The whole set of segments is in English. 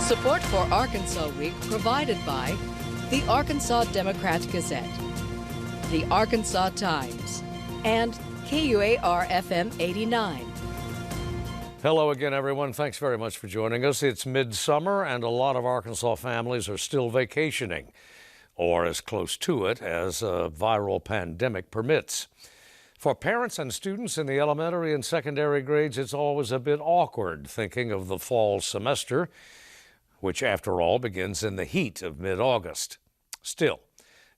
Support for Arkansas Week provided by the Arkansas Democrat-Gazette, the Arkansas Times, and KUAR-FM 89. Hello again, everyone. Thanks very much for joining us. It's midsummer, and a lot of Arkansas families are still vacationing, or as close to it as a viral pandemic permits. For parents and students in the elementary and secondary grades, it's always a bit awkward thinking of the fall semester, which, after all, begins in the heat of mid-August. Still,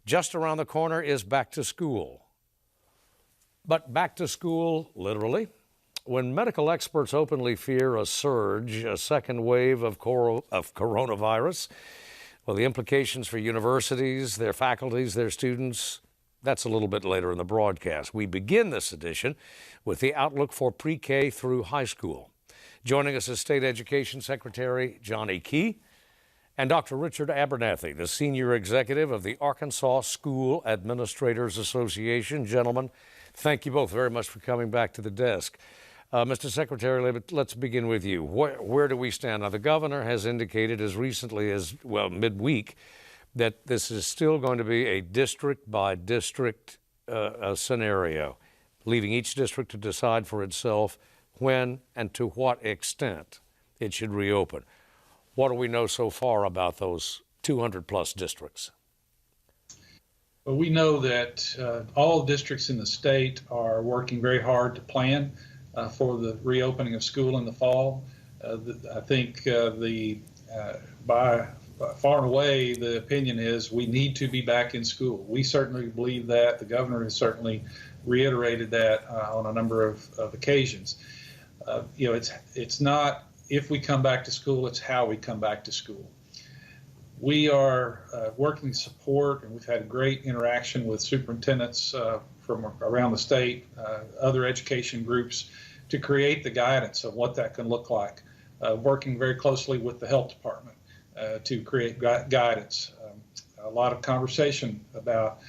just around the corner is back to school. But back to school, literally. When medical experts openly fear a surge, a second wave of coronavirus, well, the implications for universities, their faculties, their students, that's a little bit later in the broadcast. We begin this edition with the outlook for pre-K through high school. Joining us is State Education Secretary Johnny Key and Dr. Richard Abernathy, the Senior Executive of the Arkansas School Administrators Association. Gentlemen, thank you both very much for coming back to the desk. Mr. Secretary, let's begin with you. Where do we stand? Now, the governor has indicated as recently as, well, midweek, that this is still going to be a district-by-district scenario, leaving each district to decide for itself when and to what extent it should reopen. What do we know so far about those 200-plus districts? Well, we know that all districts in the state are working very hard to plan for the reopening of school in the fall. I think by far and away, the opinion is we need to be back in school. We certainly believe that. The governor has certainly reiterated that on a number of occasions. It's not if we come back to school, it's how we come back to school. We are working to support, and we've had great interaction with superintendents from around the state, other education groups, to create the guidance of what that can look like, working very closely with the health department to create guidance. A lot of conversation about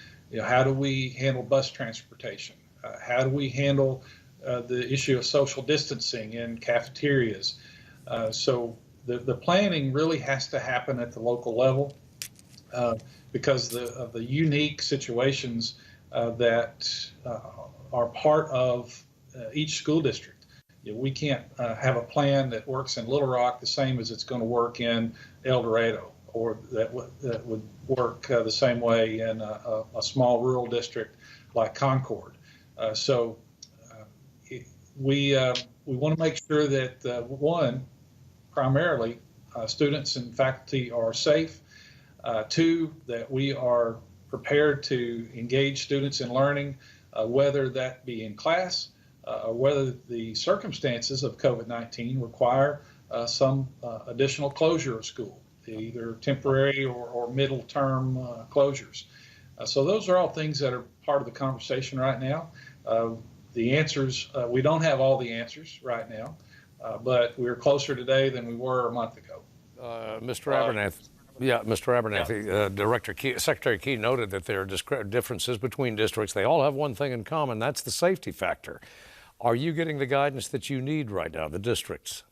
how do we handle bus transportation? How do we handle the issue of social distancing in cafeterias? So the planning really has to happen at the local level because of the unique situations that are part of each school district. We can't have a plan that works in Little Rock the same as it's going to work in El Dorado, or that would work the same way in a small rural district like Concord. So we want to make sure that, one, primarily students and faculty are safe. Two, that we are prepared to engage students in learning, whether that be in class or whether the circumstances of COVID-19 require some additional closure of school, either temporary or middle term closures. So those are all things that are part of the conversation right now. The answers, we don't have all the answers right now, but we're closer today than we were a month ago. Mr. Abernathy. Yeah, Mr. Abernathy, Secretary Key noted that there are differences between districts. They all have one thing in common, that's the safety factor. Are you getting the guidance that you need right now, the districts?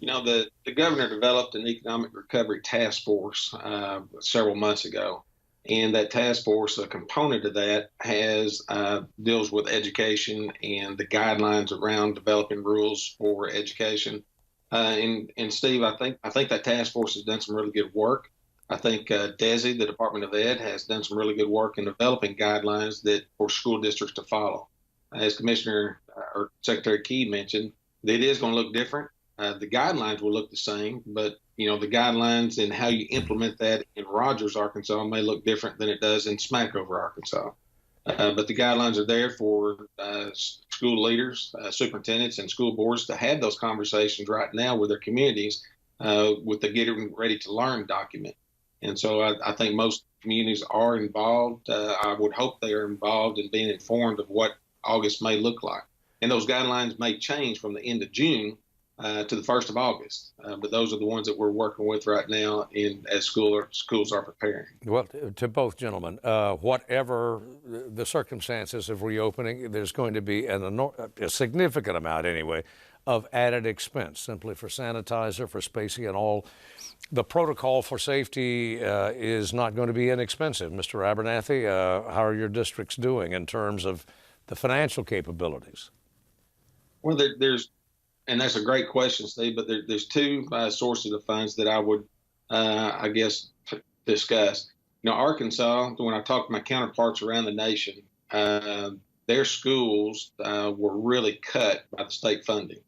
The governor developed an economic recovery task force several months ago. And that task force, a component of that, deals with education and the guidelines around developing rules for education. And Steve, I think that task force has done some really good work. I think DESE, the Department of Ed, has done some really good work in developing guidelines for school districts to follow. As Commissioner or Secretary Key mentioned, it is going to look different. The guidelines will look the same, but the guidelines and how you implement that in Rogers, Arkansas, may look different than it does in Smackover, Arkansas. But the guidelines are there for school leaders, superintendents, and school boards to have those conversations right now with their communities with the Getting Ready to Learn document. And so I think most communities are involved. I would hope they are involved in being informed of what August may look like. And those guidelines may change from the end of June to the 1st of August. But those are the ones that we're working with right now as schools are preparing. Well, to both gentlemen, whatever the circumstances of reopening, there's going to be a significant amount, anyway, of added expense, simply for sanitizer, for spacing, and all. The protocol for safety is not going to be inexpensive. Mr. Abernathy, how are your districts doing in terms of the financial capabilities? Well, and that's a great question, Steve, but there's two sources of funds that I would, I guess, discuss. You know, Arkansas, when I talk to my counterparts around the nation, their schools were really cut by the state funding.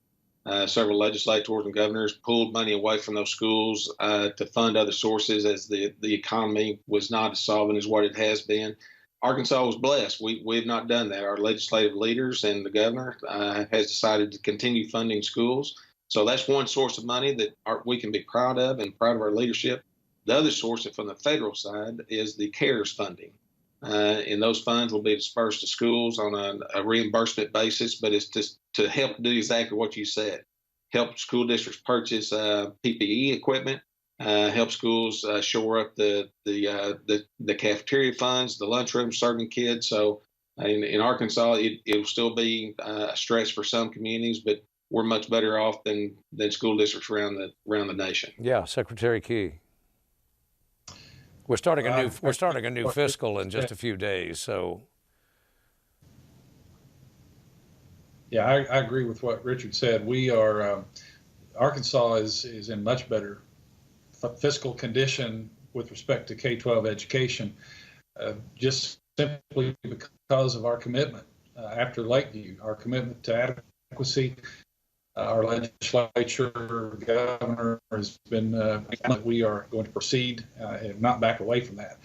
Several legislators and governors pulled money away from those schools to fund other sources as the economy was not as solvent as what it has been. Arkansas was blessed. We have not done that. Our legislative leaders and the governor has decided to continue funding schools. So that's one source of money that we can be proud of and proud of our leadership. The other source from the federal side is the CARES funding. And those funds will be dispersed to schools on a reimbursement basis, but it's just to help do exactly what you said. Help school districts purchase PPE equipment, help schools shore up the cafeteria funds, the lunchroom serving kids. So in Arkansas, it will still be a stress for some communities, but we're much better off than school districts around the nation. Yeah, Secretary Key. We're starting a new fiscal in just a few days, so. Yeah, I agree with what Richard said. We are Arkansas is in much better fiscal condition with respect to K-12 education, just simply because of our commitment after Lakeview, our commitment to adequacy. Our legislature, governor has been, we are going to proceed and not back away from that.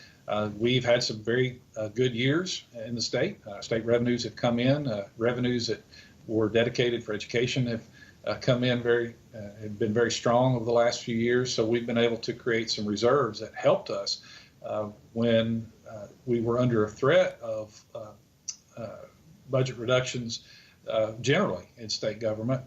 We've had some very good years in the state. State revenues have come in. Revenues that were dedicated for education have come in have been very strong over the last few years. So we've been able to create some reserves that helped us when we were under a threat of budget reductions generally in state government.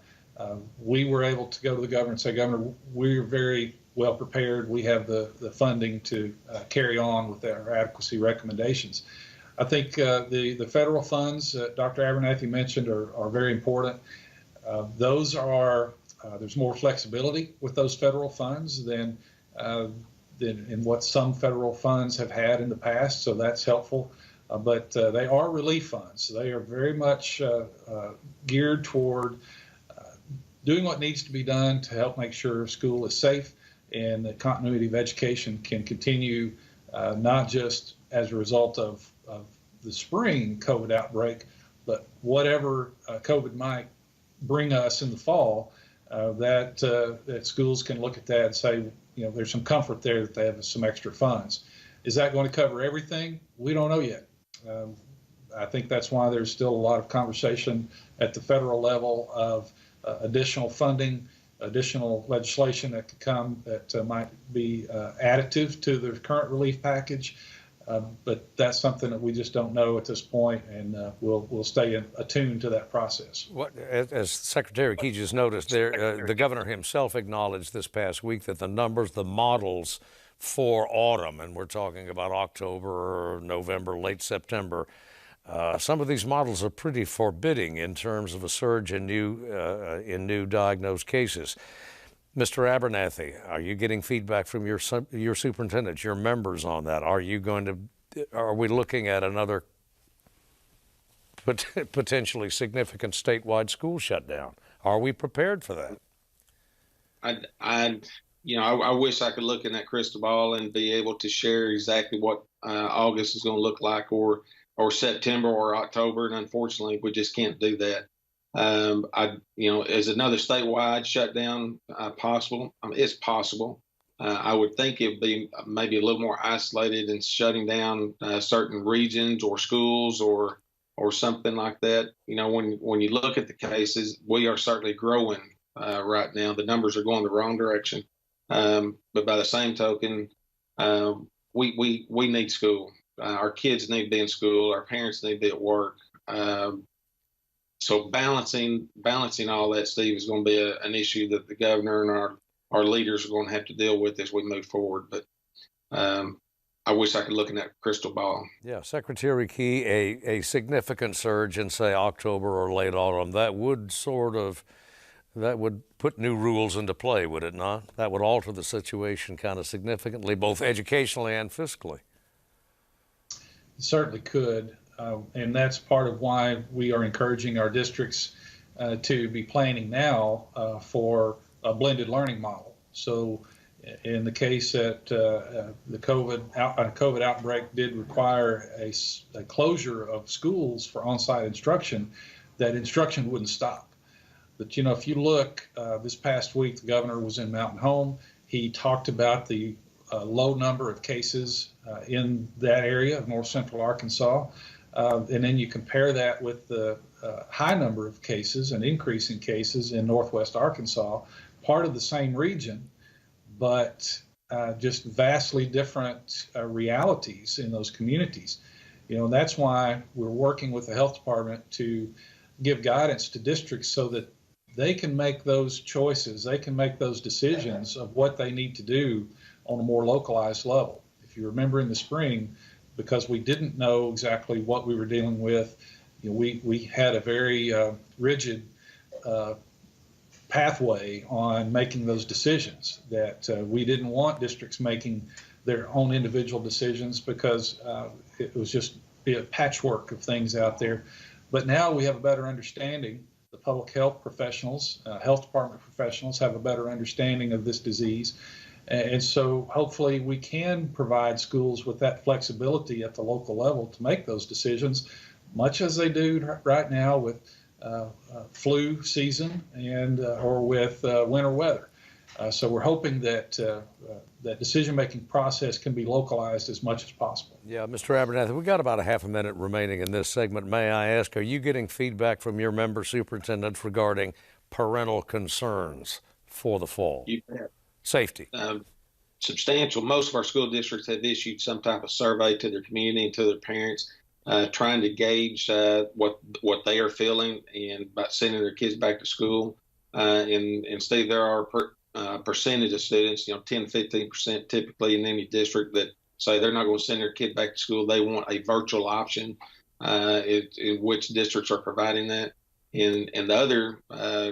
We were able to go to the governor and say, Governor, we're very well prepared. We have the funding to carry on with our adequacy recommendations. I think the federal funds Dr. Abernathy mentioned are very important. Those are, there's more flexibility with those federal funds than in what some federal funds have had in the past, so that's helpful. But they are relief funds. They are very much geared toward doing what needs to be done to help make sure school is safe and the continuity of education can continue, not just as a result of the spring COVID outbreak, but whatever COVID might bring us in the fall, that schools can look at that and say, you know, there's some comfort there that they have some extra funds. Is that going to cover everything? We don't know yet. I think that's why there's still a lot of conversation at the federal level of additional funding, additional legislation that could come that might be additive to the current relief package. But that's something that we just don't know at this point, and we'll stay attuned to that process. As Secretary Key just noticed, the governor himself acknowledged this past week that the numbers, the models for autumn, and we're talking about October, November, late September, some of these models are pretty forbidding in terms of a surge in new diagnosed cases. Mr. Abernathy, are you getting feedback from your superintendents, your members on that? Are we looking at another potentially significant statewide school shutdown? Are we prepared for that? I wish I could look in that crystal ball and be able to share exactly what August is going to look like, or September or October, and unfortunately, we just can't do that. Is another statewide shutdown possible? It's possible. I would think it would be maybe a little more isolated and shutting down certain regions or schools or something like that. You know, when you look at the cases, we are certainly growing right now. The numbers are going the wrong direction. But by the same token, we need school. Our kids need to be in school. Our parents need to be at work. So balancing all that, Steve, is going to be an issue that the governor and our leaders are going to have to deal with as we move forward. But I wish I could look in that crystal ball. Yeah, Secretary Key, a significant surge in, say, October or late autumn, that would sort of That would put new rules into play, would it not? That would alter the situation kind of significantly, both educationally and fiscally. It certainly could, and that's part of why we are encouraging our districts to be planning now for a blended learning model. So in the case that the COVID outbreak did require a closure of schools for on-site instruction, that instruction wouldn't stop. But, you know, if you look, this past week, the governor was in Mountain Home. He talked about the low number of cases in that area of north central Arkansas. And then you compare that with the high number of cases, an increase in cases in northwest Arkansas, part of the same region, but just vastly different realities in those communities. You know, and that's why we're working with the health department to give guidance to districts so that they can make those choices, they can make those decisions of what they need to do on a more localized level. If you remember in the spring, because we didn't know exactly what we were dealing with, you know, we had a very rigid pathway on making those decisions, that we didn't want districts making their own individual decisions because it was just be a patchwork of things out there. But now we have a better understanding. The public health professionals, health department professionals have a better understanding of this disease. And so hopefully we can provide schools with that flexibility at the local level to make those decisions, much as they do right now with flu season and or with winter weather. So we're hoping that that decision-making process can be localized as much as possible. Yeah, Mr. Abernathy, we've got about a half a minute remaining in this segment. May I ask, are you getting feedback from your member superintendents regarding parental concerns for the fall? You bet. Safety. Substantial. Most of our school districts have issued some type of survey to their community and to their parents, trying to gauge what they are feeling and about sending their kids back to school. And Steve, there are percentage of students, 10 to 15% typically in any district, that say they're not going to send their kid back to school. They want a virtual option, in which districts are providing that. In the other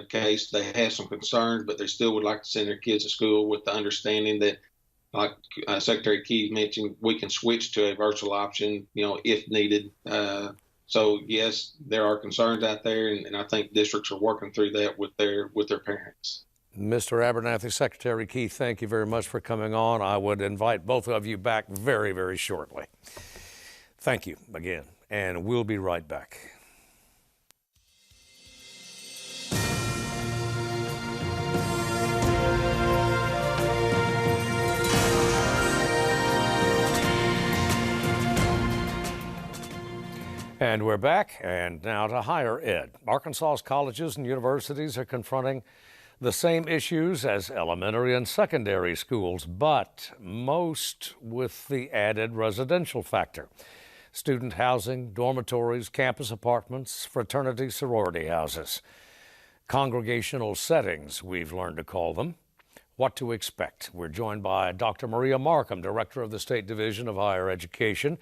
case, they have some concerns, but they still would like to send their kids to school with the understanding that, like Secretary Keyes mentioned, we can switch to a virtual option, if needed. So yes, there are concerns out there, and I think districts are working through that with their parents. Mr. Abernathy, Secretary Keyes, thank you very much for coming on. I would invite both of you back very, very shortly. Thank you again, and we'll be right back. And we're back, and now to higher ed. Arkansas's colleges and universities are confronting the same issues as elementary and secondary schools, but most with the added residential factor. Student housing, dormitories, campus apartments, fraternity, sorority houses. Congregational settings, we've learned to call them. What to expect? We're joined by Dr. Maria Markham, Director of the State Division of Higher Education.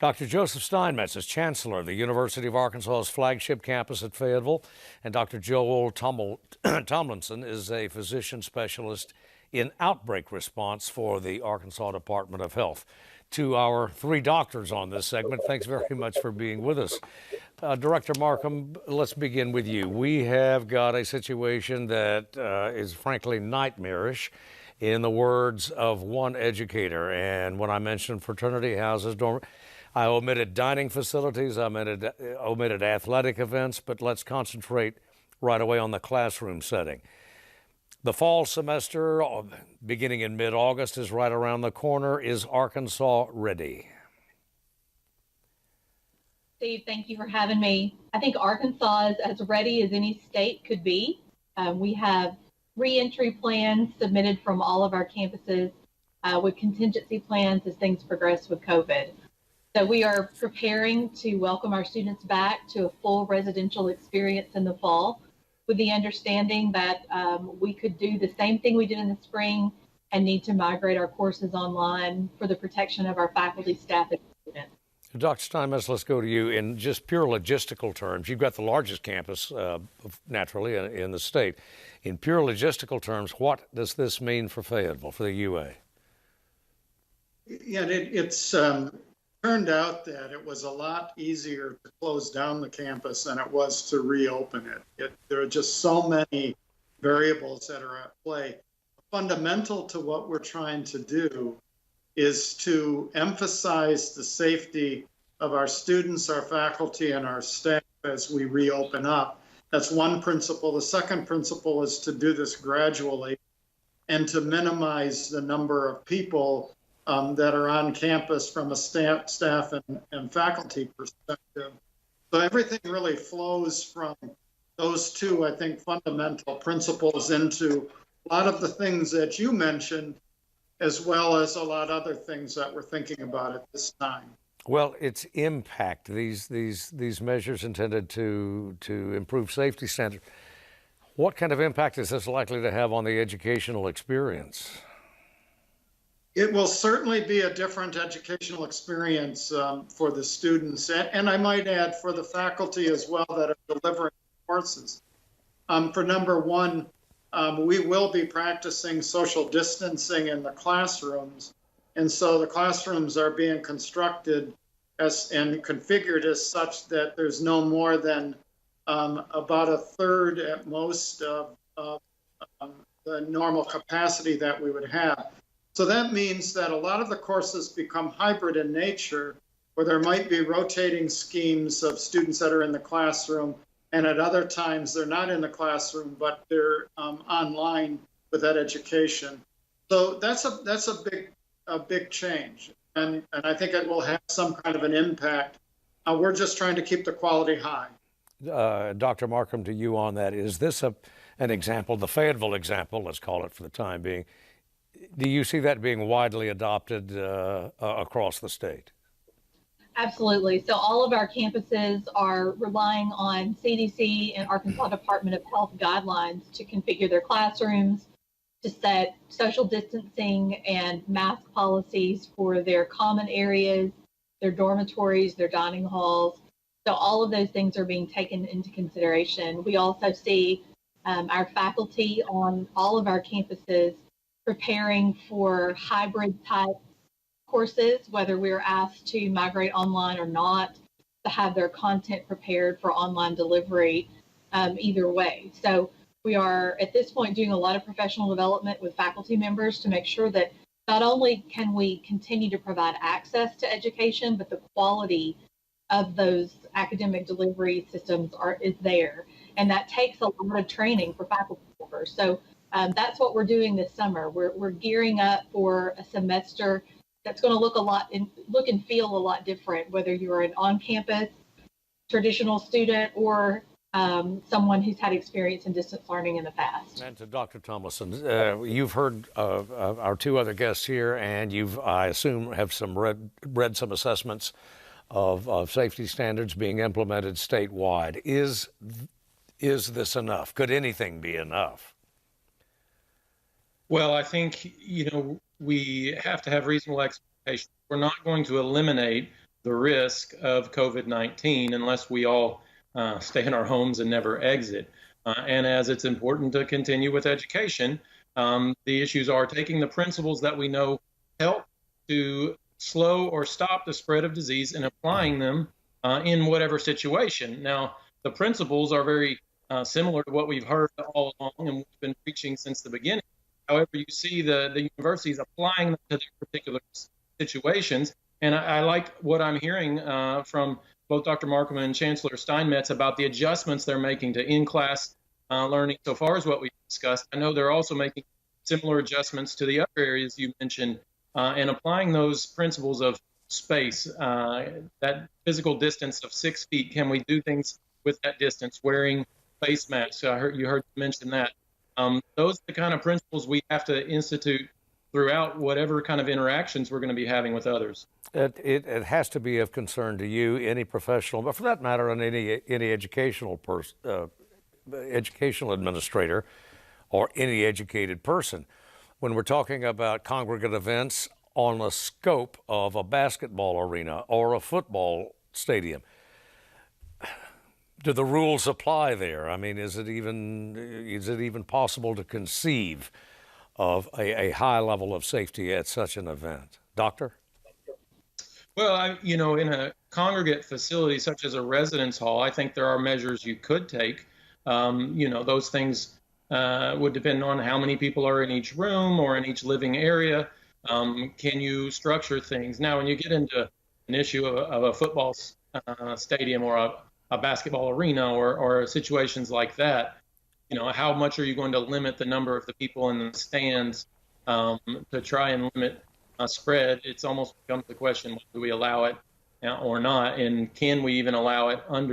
Dr. Joseph Steinmetz is Chancellor of the University of Arkansas's flagship campus at Fayetteville, and Dr. Joe Tumlison is a physician specialist in outbreak response for the Arkansas Department of Health. To our three doctors on this segment, thanks very much for being with us. Director Markham, let's begin with you. We have got a situation that is frankly nightmarish, in the words of one educator. And when I mentioned fraternity houses, I omitted dining facilities, I omitted athletic events, but let's concentrate right away on the classroom setting. The fall semester, beginning in mid-August, is right around the corner. Is Arkansas ready? Steve, thank you for having me. I think Arkansas is as ready as any state could be. We have re-entry plans submitted from all of our campuses with contingency plans as things progress with COVID. So we are preparing to welcome our students back to a full residential experience in the fall, with the understanding that we could do the same thing we did in the spring and need to migrate our courses online for the protection of our faculty, staff, and students. Dr. Steinmetz, let's go to you in just pure logistical terms. You've got the largest campus, naturally, in the state. In pure logistical terms, what does this mean for Fayetteville, for the UA? Yeah, it's turned out that it was a lot easier to close down the campus than it was to reopen it. There are just so many variables that are at play. Fundamental to what we're trying to do is to emphasize the safety of our students, our faculty, and our staff as we reopen up. That's one principle. The second principle is to do this gradually and to minimize the number of people that are on campus from a staff and faculty perspective. So everything really flows from those two, I think, fundamental principles into a lot of the things that you mentioned, as well as a lot of other things that we're thinking about at this time. Well, its impact, these measures intended to improve safety standards, what kind of impact is this likely to have on the educational experience? It will certainly be a different educational experience for the students, and I might add for the faculty as well that are delivering courses. For number one, we will be practicing social distancing in the classrooms, and so the classrooms are being constructed and configured as such that there's no more than about a third at most of the normal capacity that we would have. So that means that a lot of the courses become hybrid in nature, where there might be rotating schemes of students that are in the classroom, and at other times they're not in the classroom, but they're online with that education. So that's a big change, and I think it will have some kind of an impact. We're just trying to keep the quality high. Dr. Markham, to you on that, is this an example, the Fayetteville example, let's call it for the time being? Do you see that being widely adopted across the state? Absolutely. So all of our campuses are relying on CDC and Arkansas Department of Health guidelines to configure their classrooms, to set social distancing and mask policies for their common areas, their dormitories, their dining halls. So all of those things are being taken into consideration. We also see our faculty on all of our campuses preparing for hybrid type courses, whether we're asked to migrate online or not, to have their content prepared for online delivery either way. So we are at this point doing a lot of professional development with faculty members to make sure that not only can we continue to provide access to education, but the quality of those academic delivery systems is there. And that takes a lot of training for faculty members. So that's what we're doing this summer. We're gearing up for a semester that's going to look and feel a lot different, whether you're an on-campus traditional student or someone who's had experience in distance learning in the past. And to Dr. Tumlison, you've heard our two other guests here, and I assume, have read some assessments of safety standards being implemented statewide. Is this enough? Could anything be enough? Well, I think, we have to have reasonable expectations. We're not going to eliminate the risk of COVID-19 unless we all stay in our homes and never exit. And as it's important to continue with education, the issues are taking the principles that we know help to slow or stop the spread of disease and applying them in whatever situation. Now, the principles are very similar to what we've heard all along and we've been preaching since the beginning. However, you see the universities applying them to their particular situations. And I like what I'm hearing from both Dr. Markham and Chancellor Steinmetz about the adjustments they're making to in-class learning so far as what we've discussed. I know they're also making similar adjustments to the other areas you mentioned and applying those principles of space, that physical distance of 6 feet. Can we do things with that distance? Wearing face masks. You heard you mention that. Those are the kind of principles we have to institute throughout whatever kind of interactions we're going to be having with others. It has to be of concern to you, any professional, but for that matter, any educational educational administrator or any educated person. When we're talking about congregate events, on the scope of a basketball arena or a football stadium. Do the rules apply there? I mean, is it even possible to conceive of a high level of safety at such an event? Doctor? Well, in a congregate facility such as a residence hall, I think there are measures you could take. Those things would depend on how many people are in each room or in each living area. Can you structure things? Now, when you get into an issue of a football stadium or a basketball arena or situations like that, how much are you going to limit the number of the people in the stands to try and limit spread? It's almost becomes the question, do we allow it or not? And can we even allow it and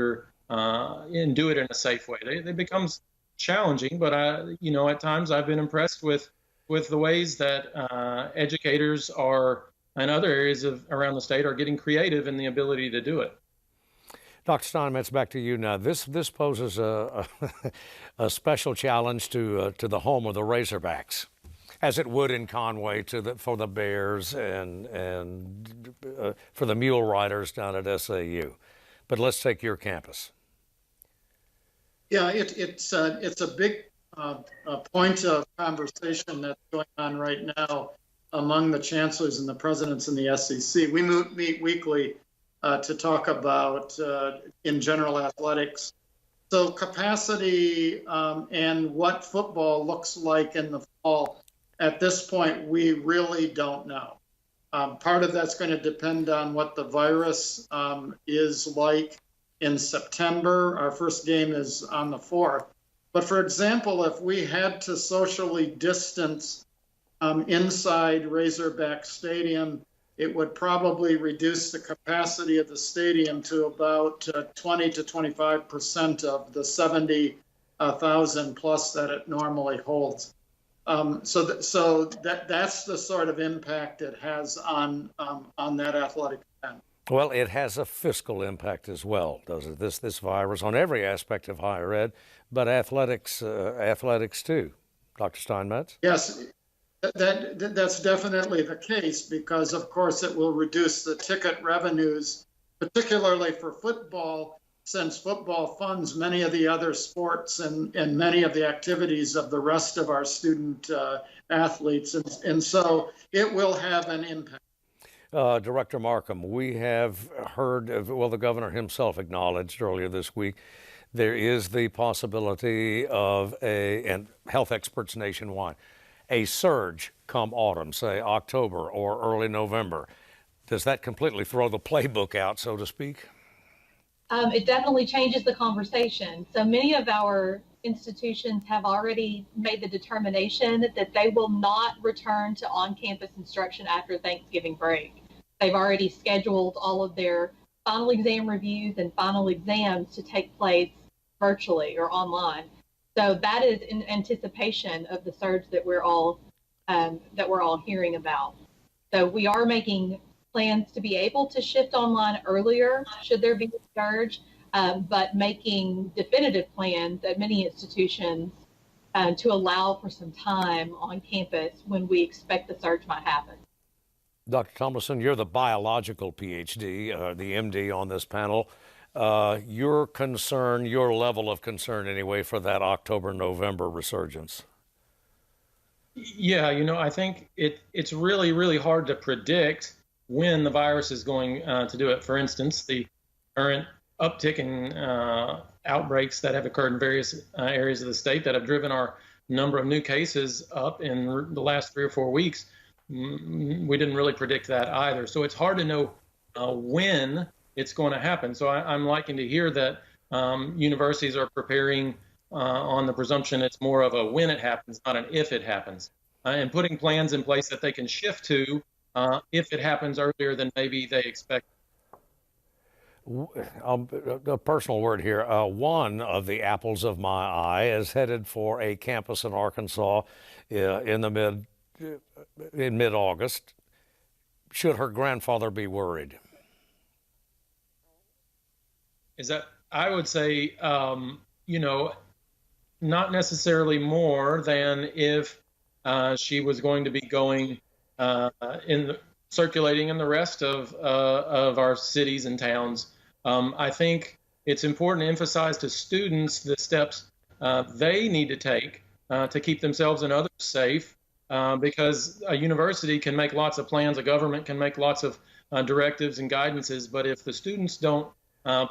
do it in a safe way? It becomes challenging, but at times I've been impressed with the ways that educators and other areas around the state are getting creative in the ability to do it. Dr. Steinmetz, back to you now. This poses a special challenge to the home of the Razorbacks, as it would in Conway for the Bears and for the Mule Riders down at SAU. But let's take your campus. Yeah, it's a big point of conversation that's going on right now among the chancellors and the presidents in the SEC. We meet weekly to talk about, in general, athletics. So capacity and what football looks like in the fall, at this point, we really don't know. Part of that's going to depend on what the virus is like in September. Our first game is on the 4th. But for example, if we had to socially distance inside Razorback Stadium, it would probably reduce the capacity of the stadium to about 20 to 25% of the 70,000 plus that it normally holds. So that's the sort of impact it has on that athletic event. Well, it has a fiscal impact as well, does it? This virus on every aspect of higher ed, but athletics too. Dr. Steinmetz? Yes. That's definitely the case because, of course, it will reduce the ticket revenues, particularly for football, since football funds many of the other sports and many of the activities of the rest of our student athletes. And so it will have an impact. Director Markham, we have heard, the governor himself acknowledged earlier this week, there is the possibility of and health experts nationwide, a surge come autumn, say October or early November. Does that completely throw the playbook out, so to speak? It definitely changes the conversation. So many of our institutions have already made the determination that they will not return to on-campus instruction after Thanksgiving break. They've already scheduled all of their final exam reviews and final exams to take place virtually or online. So that is in anticipation of the surge that we're all hearing about. So we are making plans to be able to shift online earlier should there be a surge, but making definitive plans at many institutions to allow for some time on campus when we expect the surge might happen. Dr. Tumlison, you're the biological PhD, the MD on this panel. Your concern, your level of concern anyway, for that October-November resurgence? Yeah, I think it's really, really hard to predict when the virus is going to do it. For instance, the current uptick in outbreaks that have occurred in various areas of the state that have driven our number of new cases up in the last 3 or 4 weeks. We didn't really predict that either. So it's hard to know when it's going to happen. So I'm liking to hear that universities are preparing on the presumption it's more of a when it happens, not an if it happens, and putting plans in place that they can shift to if it happens earlier than maybe they expect. A personal word here. One of the apples of my eye is headed for a campus in Arkansas in mid-August. Should her grandfather be worried? I would say, not necessarily more than if she was going to be going in circulating in the rest of our cities and towns. I think it's important to emphasize to students the steps they need to take to keep themselves and others safe, because a university can make lots of plans, a government can make lots of directives and guidances, but if the students don't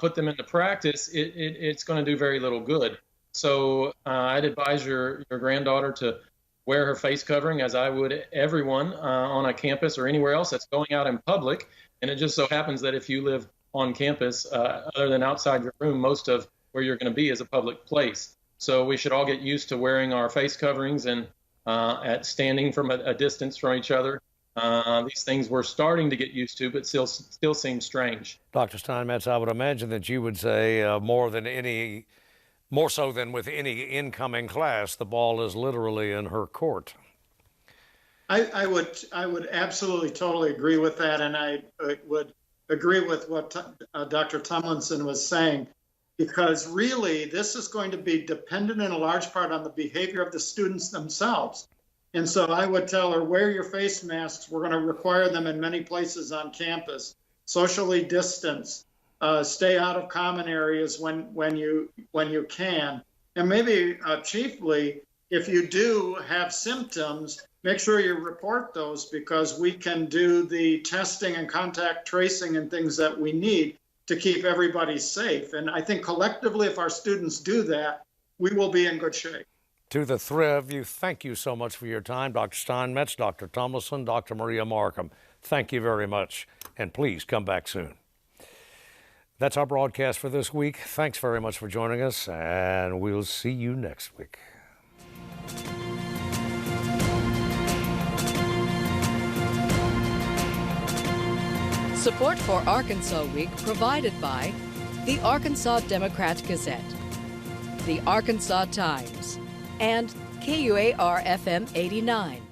put them into practice, it's going to do very little good. So I'd advise your granddaughter to wear her face covering, as I would everyone on a campus or anywhere else that's going out in public. And it just so happens that if you live on campus, other than outside your room, most of where you're going to be is a public place. So we should all get used to wearing our face coverings and at standing from a distance from each other. These things we're starting to get used to, but still seem strange. Dr. Steinmetz, I would imagine that you would say more so than with any incoming class, the ball is literally in her court. I would absolutely totally agree with that, and I would agree with what Dr. Tumlison was saying, because really this is going to be dependent in a large part on the behavior of the students themselves. And so I would tell her, wear your face masks. We're going to require them in many places on campus. Socially distance. Stay out of common areas when you can. And maybe chiefly, if you do have symptoms, make sure you report those, because we can do the testing and contact tracing and things that we need to keep everybody safe. And I think collectively, if our students do that, we will be in good shape. To the three of you, thank you so much for your time. Dr. Steinmetz, Dr. Tumlison, Dr. Maria Markham, thank you very much. And please come back soon. That's our broadcast for this week. Thanks very much for joining us, and we'll see you next week. Support for Arkansas Week provided by the Arkansas Democrat-Gazette, the Arkansas Times, and KUAR-FM 89.